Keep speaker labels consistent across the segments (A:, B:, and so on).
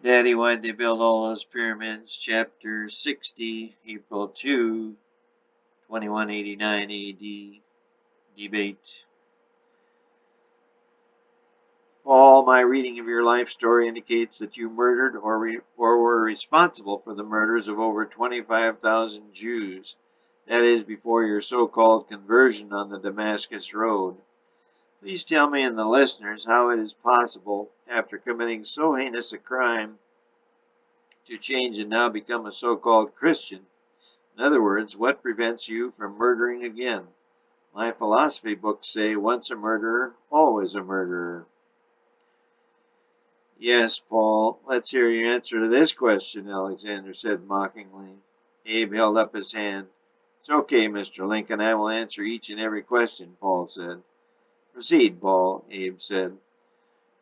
A: Daddy, why'd they build all those pyramids? Chapter 60, April 2189 AD. Debate. Paul, my reading of your life story indicates that you murdered or were responsible for the murders of over 25,000 Jews. That is, before your so-called conversion on the Damascus Road. Please tell me and the listeners how it is possible, after committing so heinous a crime, to change and now become a so-called Christian. In other words, what prevents you from murdering again? My philosophy books say once a murderer, always a murderer. Yes, Paul, let's hear your answer to this question, Alexander said mockingly. Abe held up his hand. It's okay, Mr. Lincoln, I will answer each and every question, Paul said. Proceed, Paul, Abe said.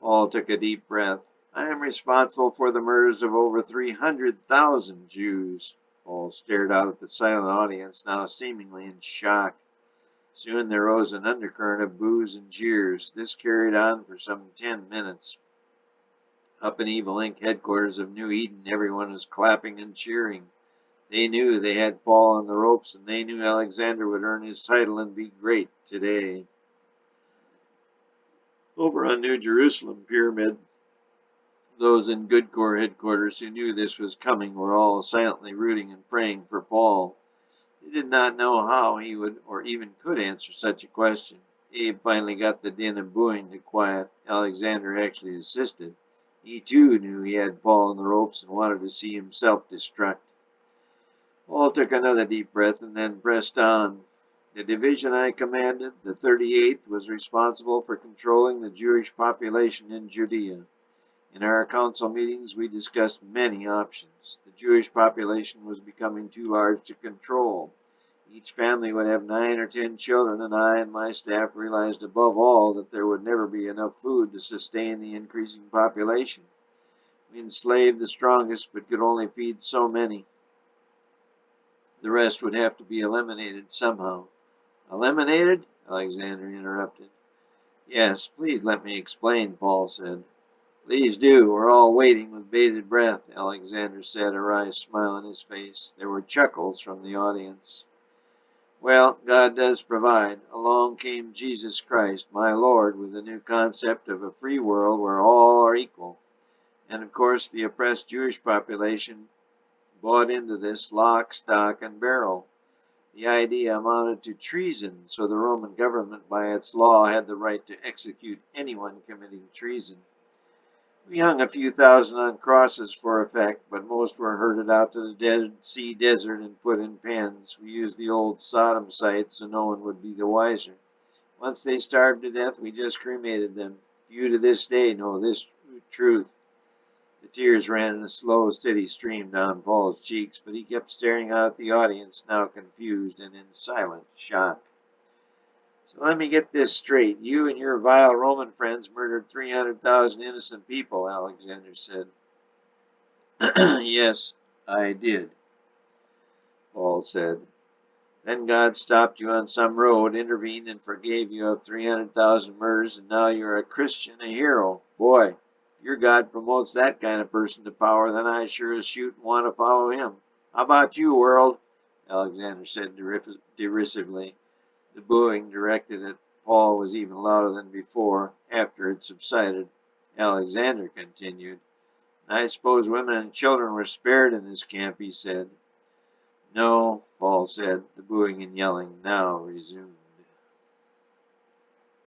A: Paul took a deep breath. I am responsible for the murders of over 300,000 Jews. Paul stared out at the silent audience, now seemingly in shock. Soon there rose an undercurrent of boos and jeers. This carried on for some 10 minutes. Up in Evil Inc. headquarters of New Eden, everyone was clapping and cheering. They knew they had Paul on the ropes, and they knew Alexander would earn his title and be great today. Over on New Jerusalem Pyramid, those in Good Corps headquarters who knew this was coming were all silently rooting and praying for Paul. They did not know how he would or even could answer such a question. Abe finally got the din of booing to quiet. Alexander actually assisted. He too knew he had Paul on the ropes and wanted to see himself destruct. Paul took another deep breath and then pressed on. The division I commanded, the 38th, was responsible for controlling the Jewish population in Judea. In our council meetings, we discussed many options. The Jewish population was becoming too large to control. Each family would have 9 or 10 children, and I and my staff realized above all that there would never be enough food to sustain the increasing population. We enslaved the strongest, but could only feed so many. The rest would have to be eliminated somehow. Eliminated? Alexander interrupted. Yes, please let me explain, Paul said. Please do. We're all waiting with bated breath, Alexander said, a wry smile on his face. There were chuckles from the audience. Well, God does provide. Along came Jesus Christ, my Lord, with the new concept of a free world where all are equal. And of course, the oppressed Jewish population bought into this lock, stock, and barrel. The idea amounted to treason, so the Roman government, by its law, had the right to execute anyone committing treason. We hung a few thousand on crosses for effect, but most were herded out to the Dead Sea Desert and put in pens. We used the old Sodom site so no one would be the wiser. Once they starved to death, we just cremated them. Few to this day know this truth. The tears ran in a slow, steady stream down Paul's cheeks, but he kept staring out at the audience, now confused and in silent shock. So let me get this straight. You and your vile Roman friends murdered 300,000 innocent people, Alexander said. Yes, I did, Paul said. Then God stopped you on some road, intervened, and forgave you of 300,000 murders, and now you're a Christian, a hero. Boy, if your God promotes that kind of person to power, then I sure as shoot and want to follow him. How about you, world? Alexander said derisively. The booing directed at Paul was even louder than before. After it subsided, Alexander continued. I suppose women and children were spared in this camp, he said. No, Paul said. The booing and yelling now resumed.